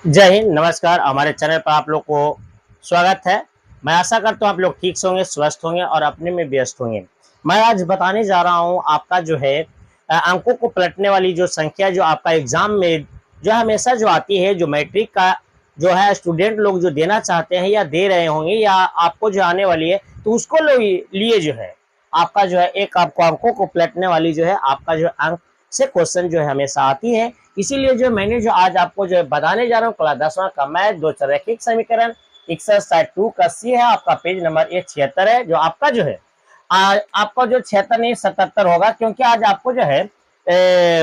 जय हिंद, नमस्कार। हमारे चैनल पर आप लोग को स्वागत है। मैं आशा करता हूँ आप लोग ठीक से होंगे, स्वस्थ होंगे और अपने में व्यस्त होंगे। मैं आज बताने जा रहा हूँ आपका जो है अंकों को पलटने वाली जो संख्या जो आपका एग्जाम में जो हमेशा जो आती है, जो मैट्रिक का जो है स्टूडेंट लोग जो देना चाहते हैं या दे रहे होंगे या आपको जो आने वाली है, तो उसको लिए जो है आपका जो है एक आपको अंकों को पलटने वाली जो है आपका जो अंक से क्वेश्चन जो है हमेशा आती है। इसीलिए जो मैंने जो आज आपको जो है बताने जा रहा हूँ क्लास 10वां का मैथ दो रैखिक समीकरण एक्सरसाइज 2 का सी है। आपका पेज नंबर 76 है। जो आपका जो है आपका जो 76 नहीं 77 होगा, क्योंकि आज आपको जो है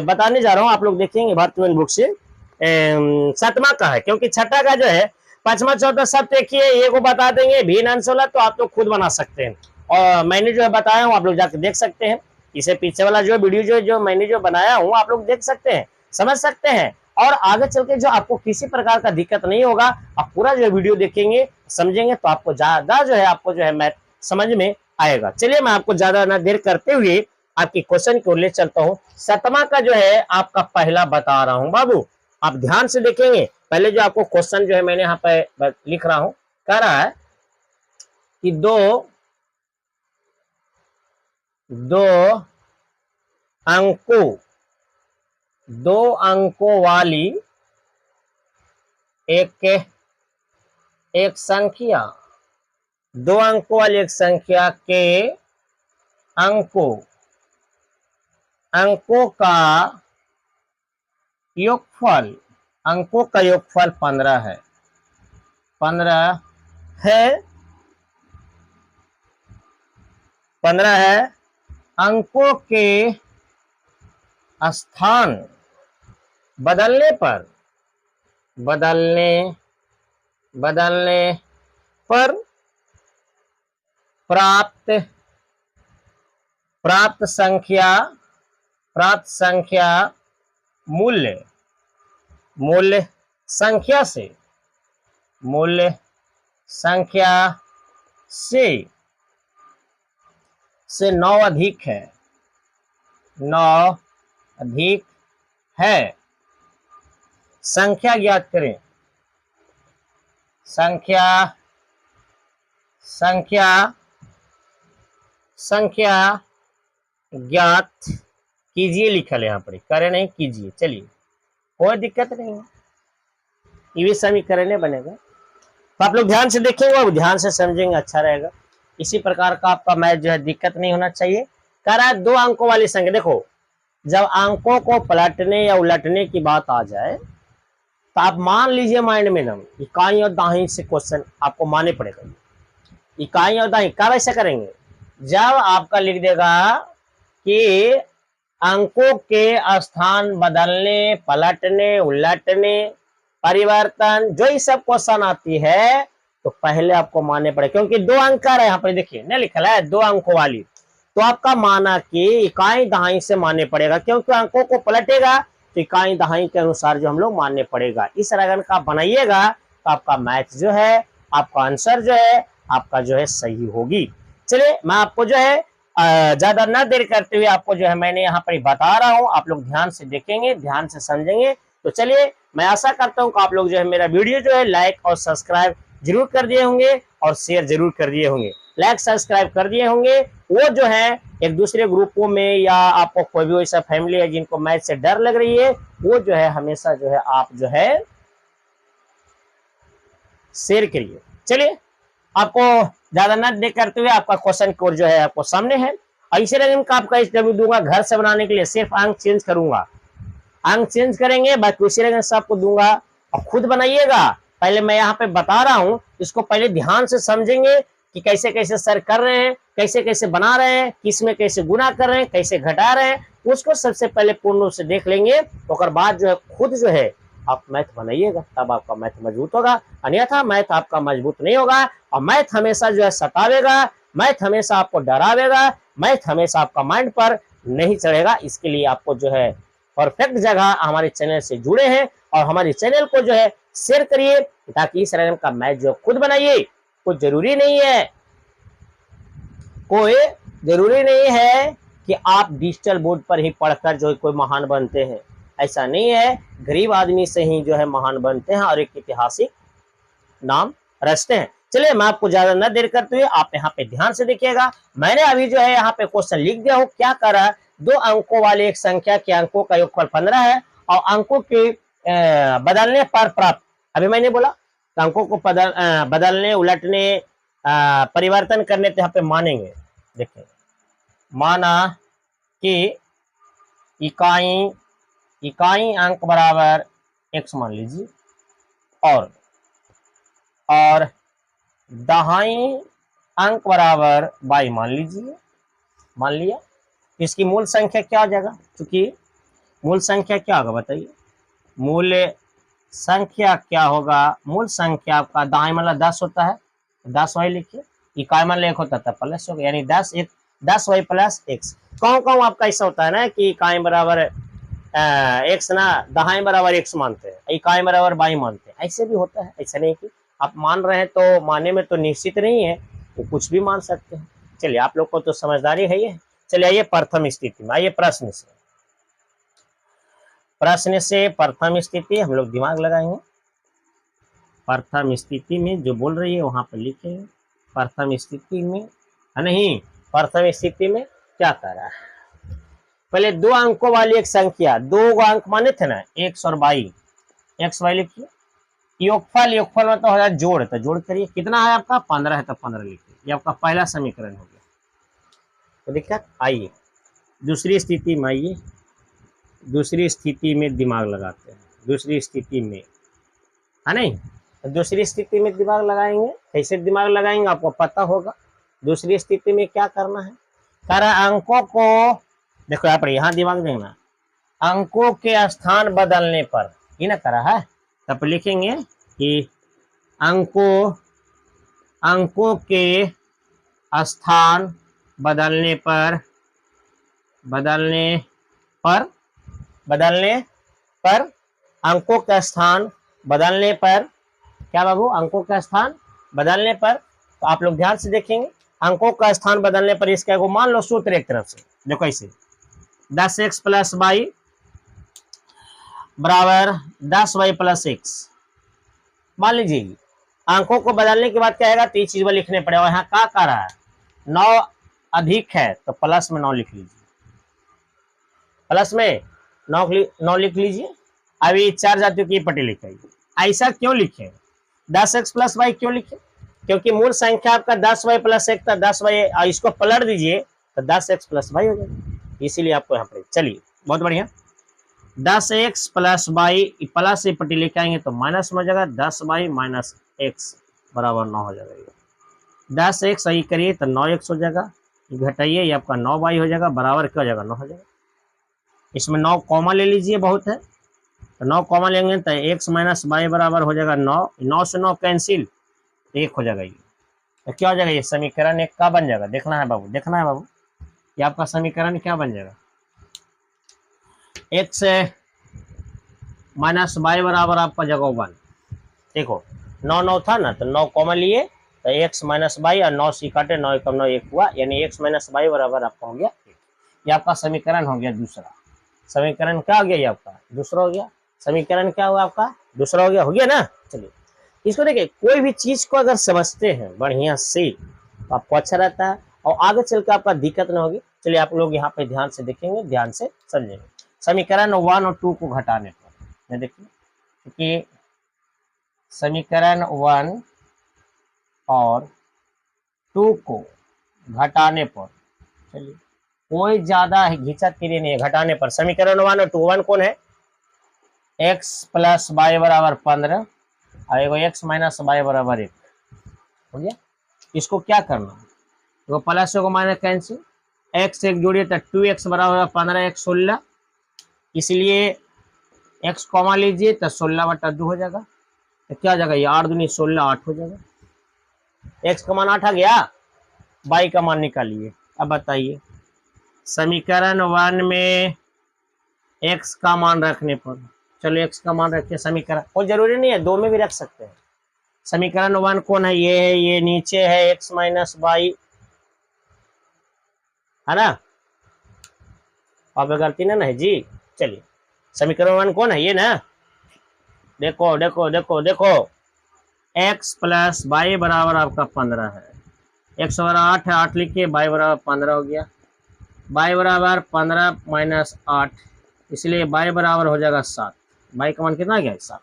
बताने जा रहा हूँ। आप लोग देखेंगे भारतीय बुक से सतमा का है, क्योंकि छठा का जो है पांचवा चौथा सब देखिए ये को बता देंगे भिन्न अंश वाला, तो आप लोग खुद बना सकते हैं। और मैंने जो है बताया हूँ आप लोग जाकर देख सकते हैं। इसे पीछे वाला जो वीडियो जो मैंने जो बनाया हूँ आप लोग देख सकते हैं, समझ सकते हैं। और आगे चल के जो आपको किसी प्रकार का दिक्कत नहीं होगा, आप पूरा जो वीडियो देखेंगे समझेंगे तो आपको ज्यादा जो है आपको जो है मैथ समझ में आएगा। चलिए मैं आपको ज्यादा ना देर करते हुए आपकी क्वेश्चन की ओर ले चलता हूँ। सतमा का जो है आपका पहला बता रहा हूँ बाबू, आप ध्यान से देखेंगे। पहले जो आपको क्वेश्चन जो है मैंने यहाँ पे लिख रहा हूँ, कह रहा है कि दो अंकों दो अंकों वाली एक संख्या, दो अंकों वाली एक संख्या के अंकों का योगफल 15 है। 15 है। अंकों के स्थान बदलने पर प्राप्त संख्या मूल्य संख्या से 9 अधिक है। संख्या ज्ञात करें। संख्या ज्ञात कीजिए, लिखा है यहाँ पर, करे नहीं कीजिए। चलिए कोई दिक्कत नहीं है, ये भी समीकरण बनेगा। तो आप लोग ध्यान से देखेंगे और ध्यान से समझेंगे, अच्छा रहेगा। इसी प्रकार का आपका मैथ जो है दिक्कत नहीं होना चाहिए। कह रहा है दो अंकों वाली संख्या। देखो, जब अंकों को पलटने या उलटने की बात आ जाए तो आप मान लीजिए माइंड में ना इकाई और दाहिनी से क्वेश्चन आपको मानने पड़ेगा। इकाई और दाहिनी कब ऐसा करेंगे, जब आपका लिख देगा कि अंकों के स्थान बदलने, पलटने, उलटने, परिवर्तन, जो ये सब क्वेश्चन आती है तो पहले आपको मानने पड़े, क्योंकि दो अंक है यहाँ पर, देखिए न लिखा है दो अंकों वाली, तो आपका माना कि इकाई दहाई से मानने पड़ेगा, क्योंकि अंकों को पलटेगा तो इकाई दहाई के अनुसार जो हम लोग मानने पड़ेगा। इस रगन का बनाइएगा तो आपका मैथ जो है, आपका आंसर जो है आपका जो है सही होगी। चलिए मैं आपको जो है ज्यादा ना देर करते हुए आपको जो है मैंने यहाँ पर बता रहा हूँ, आप लोग ध्यान से देखेंगे, ध्यान से समझेंगे। तो चलिए मैं आशा करता हूँ कि आप लोग जो है मेरा वीडियो जो है लाइक और सब्सक्राइब जरूर कर दिए होंगे और शेयर जरूर कर दिए होंगे। लाइक सब्सक्राइब कर दिए होंगे, वो जो है एक दूसरे ग्रुपों में या आपको कोई भी वैसा फैमिली है जिनको मैथ से डर लग रही है, वो जो है हमेशा जो है आप जो है शेयर करिए। चलिए आपको ज्यादा ना देर करते हुए आपका क्वेश्चन कोड जो है आपको सामने है। ऐसे रकम का आपका इंटरव्यू दूंगा घर से बनाने के लिए, सिर्फ अंक चेंज करूंगा, अंक चेंज करेंगे, बाकी उसी रकम से आपको दूंगा और खुद बनाइएगा। पहले मैं यहाँ पे बता रहा हूँ, इसको पहले ध्यान से समझेंगे कि कैसे कैसे सर कर रहे हैं, कैसे कैसे बना रहे हैं, किस में कैसे गुना कर रहे हैं, कैसे घटा रहे हैं, उसको सबसे पहले पूर्ण रूप से देख लेंगे। उसके बाद जो है खुद जो है आप मैथ बनाइएगा, तब आपका मैथ मजबूत होगा। अन्यथा मैथ आपका मजबूत नहीं होगा और मैथ हमेशा जो है सतावेगा, मैथ हमेशा आपको डरावेगा, मैथ हमेशा आपका माइंड पर नहीं चढ़ेगा। इसके लिए आपको जो है परफेक्ट जगह हमारे चैनल से जुड़े हैं और हमारे चैनल को जो है शेयर करिए, ताकि इस रकम का मैथ जो खुद बनाइए। कोई जरूरी नहीं है कि आप डिजिटल बोर्ड पर ही पढ़कर जो कोई महान बनते हैं। ऐसा नहीं है, गरीब आदमी से ही जो है महान बनते हैं और एक ऐतिहासिक नाम रचते हैं। चलिए मैं आपको ज्यादा न देर करते हुए आप यहाँ पे ध्यान से देखिएगा। मैंने अभी जो है यहाँ पे क्वेश्चन लिख दिया हूँ। क्या कर रहा है, 2 अंकों वाली एक संख्या के अंकों का योगफल 15 है और अंकों के बदलने पर प्राप्त, अभी मैंने बोला अंकों को बदलने, उलटने, परिवर्तन करने तो यहाँ पे मानेंगे। देखिए माना कि इकाई अंक बराबर x मान लीजिए और दहाई अंक बराबर y मान लीजिए, मान लिया। इसकी मूल संख्या क्या हो जाएगा, क्योंकि मूल संख्या क्या होगा बताइए, मूल संख्या क्या होगा, मूल संख्या आपका दाएं मतलब 10 होता है, 10y लिखिए, इकाई मतलब 1 होता था प्लस हो गया, यानी 10y प्लस x। कौन आपका ऐसा होता है ना कि इकाई बराबर x ना दहाई बराबर x मानते हैं, इकाई बराबर y मानते हैं, ऐसे भी होता है। ऐसा नहीं कि आप मान रहे हैं तो मानने में तो निश्चित नहीं है, वो कुछ भी मान सकते हैं। चलिए आप लोग को तो समझदारी है ये। चलिए आइए प्रथम स्थिति में, आइए प्रश्न से प्रथम स्थिति हम लोग दिमाग लगाएंगे। प्रथम स्थिति में जो बोल रही है वहां पर लिखेंगे। प्रथम स्थिति में नहीं, प्रथम स्थिति में क्या कर रहा है, पहले 2 अंकों वाली एक संख्या, 2 अंक माने थे ना x और y, x y लिखिए, योगफल मतलब हो जाए जोड़, तो जोड़ करिए, कितना है आपका 15 है तो 15 लिखिए, ये आपका पहला समीकरण हो गया। तो दिक्कत आइए दूसरी स्थिति में, आइए दूसरी स्थिति में दिमाग लगाते हैं। दूसरी स्थिति में है नहीं, दूसरी स्थिति में दिमाग लगाएंगे। कैसे दिमाग लगाएंगे आपको पता होगा। दूसरी स्थिति में क्या करना है, सारा अंकों को देखो यहाँ पर, यहाँ दिमाग देना, अंकों के स्थान बदलने पर, ये ना करा है, तब लिखेंगे कि अंकों के स्थान बदलने पर अंकों का स्थान बदलने पर, क्या बाबू, अंकों का स्थान बदलने पर, तो आप लोग ध्यान से देखेंगे, अंकों का स्थान बदलने पर इसका को मान लो सूत्र एक तरफ से, देखो ऐसे 10x प्लस वाई बराबर 10y प्लस x मान लीजिए। अंकों को बदलने के बाद क्या आएगा, तो ये चीज लिखने पड़ेगा। यहाँ क्या कर रहा है, 9 अधिक है तो प्लस में 9 लिख लीजिए, प्लस में 9 लिख लीजिए। अभी 4 जातियों की पट्टी लिखाइए। ऐसा क्यों लिखे, 10x प्लस वाई क्यों लिखे, क्योंकि मूल संख्या आपका 10y प्लस 1 था, 10y, इसको पलट दीजिए तो 10x प्लस वाई हो जाएगा, इसीलिए आपको यहाँ पर। चलिए बहुत बढ़िया, 10x प्लस वाई प्लस से पट्टी लेके आएंगे तो माइनस में हो जाएगा, 10y माइनस x बराबर 9 हो जाएगा। 10x सही करिए तो 9x हो जाएगा, घटाइए ये आपका 9y हो जाएगा, बराबर क्या हो जाएगा 9 हो जाएगा। इसमें 9 कॉमा ले लीजिए, बहुत है तो 9 कॉमा लेंगे तो x माइनस वाई बराबर हो जाएगा 9, 9 से 9 कैंसिल, 1 हो जाएगा। ये तो क्या हो जाएगा, ये समीकरण 1 का बन जाएगा। देखना है बाबू, देखना है बाबू, ये आपका समीकरण क्या बन जाएगा, x माइनस वाई बराबर आपका जगह 1। देखो 9 था ना, तो 9 कॉमन लिए तो x माइनस वाई और 9 से काटे, 9 कम 9 1 हुआ, यानी x माइनस वाई बराबर आपका हो गया 1। ये आपका समीकरण हो गया दूसरा। समीकरण क्या हो गया, ये आपका दूसरा हो गया। समीकरण क्या हुआ आपका, दूसरा हो गया ना। चलिए इसको देखिए, कोई भी चीज को अगर समझते हैं बढ़िया से तो आपको अच्छा रहता है और आगे चल के आपका दिक्कत ना होगी। चलिए आप लोग यहाँ पे ध्यान से देखेंगे, ध्यान से समझेंगे। समीकरण 1 और 2 को घटाने पर देखिए, क्योंकि समीकरण 1 और 2 को घटाने पर, चलिए कोई ज्यादा घिचा तिरी नहीं है, घटाने पर समीकरण 1 और 2, 1 कौन है, x प्लस वाई बराबर 15 और एगो x माइनस वाई बराबर 1 हो गया। इसको क्या करना, तो प्लस को माइनस कैंसिल, x एक जोड़िए तो 2x बराबर 15, x 16, इसलिए x कॉमा लीजिए तो 16/2 हो जाएगा। तो क्या हो जाएगा, ये 8 दूनी 16, 8 हो जाएगा। x का मान 8 आ गया, y का मान निकालिए। अब बताइए समीकरण 1 में x का मान रखने पर, चलो x का मान रखिए, समीकरण कोई जरूरी नहीं है, 2 में भी रख सकते हैं। समीकरण 1 कौन है, ये है, ये नीचे है x माइनस वाई, है ना, अब गलती ना है जी। चलिए समीकरण 1 कौन है? ये ना, देखो देखो देखो देखो, x प्लस वाई बराबर आपका 15 है, x बराबर 8 है, 8 लिखिए, y बराबर 15 हो गया, y बराबर 15 माइनस 8, इसलिए y बराबर हो जाएगा 7। y का मान कितना आ गया? 7।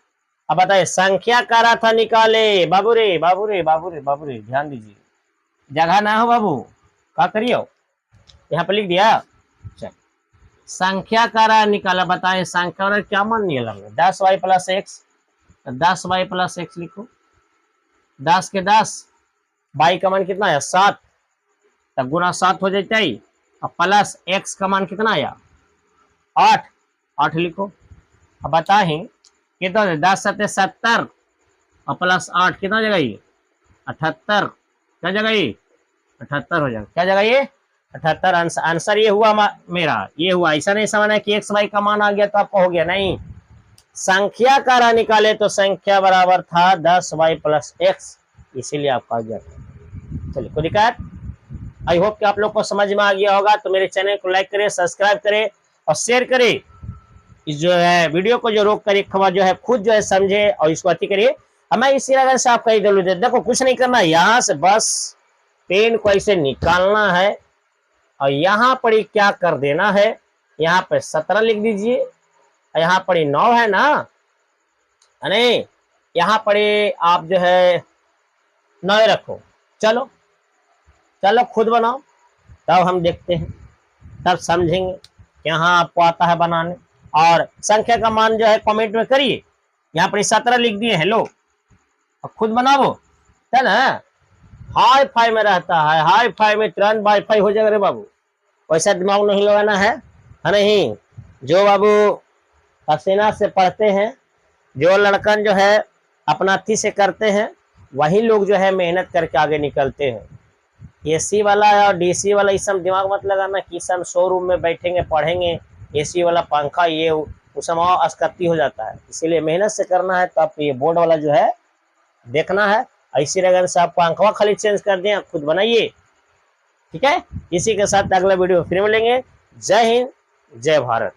अब बताइए संख्या का रहा निकाले। बाबू रे बाबू रे बाबू रे बाबू रे, ध्यान दीजिए, जगह ना हो बाबू, क्या करियो, यहाँ पे लिख दिया। चल, संख्या का रहा निकाला, बताएं संख्या का क्या मान निकाला? 10y plus x, 10y plus x लिखो, 10 के 10, y का मान कितना आया? 7, तब गुना 7 हो जाता है, अब प्लस x का मान कितना आया? 8, 8 लिखो। अब बताएं कितना, 10 7 70 और प्लस 8 कितना हो जाएगा? ये 78, क्या जगह? ये 78 हो जाएगा। क्या जगह? ये 78। आंसर ये हुआ मेरा, ये हुआ। ऐसा नहीं समझना कि एक्स वाई का मान आ गया तो आपको हो गया, नहीं। संख्या का रहा निकाले तो संख्या बराबर था 10y प्लस एक्स, इसीलिए आपका आ गया। चलिए, कोई दिक्कत? आई होप कि आप लोग को समझ में आ गया होगा। तो मेरे चैनल को लाइक करें, सब्सक्राइब करें और शेयर करें। इस जो है वीडियो को जो रोक कर खबर जो है खुद जो है समझे और इसको अति करिए। हमें इसी तरह से आपका इधर देखो, कुछ नहीं करना, यहाँ से बस पेन को ऐसे निकालना है और यहाँ पर ही क्या कर देना है, यहाँ पे 17 लिख दीजिए, यहाँ पर 9 है ना, नहीं, यहाँ पर आप जो है 9 रखो। चलो चलो खुद बनाओ, तब हम देखते हैं, तब समझेंगे। यहाँ आपको आता है बनाने। और संख्या का मान जो है कमेंट में करिए। यहाँ पर 17 लिख दिए, हेलो, और खुद बनाओ, है ना। हाई फाई में रहता है, हाई फाई में तुरंत वाईफाई हो जाएगा रे बाबू, वैसा दिमाग नहीं लगाना है नहीं। जो बाबू पसीना से पढ़ते हैं, जो लड़कन जो है अपना थी से करते हैं, वही लोग जो है मेहनत करके आगे निकलते हैं। एसी वाला और डीसी वाला इस सब दिमाग मत लगाना कि सब शोरूम में बैठेंगे पढ़ेंगे, एसी वाला पंखा ये उस समय अस्कती हो जाता है। इसीलिए मेहनत से करना है। तो आपको ये बोर्ड वाला जो है देखना है। इसी रगन से आपको अंकवा खाली चेंज कर दें, खुद बनाइए, ठीक है। इसी के साथ अगला वीडियो फिर मिलेंगे। जय हिंद, जय भारत।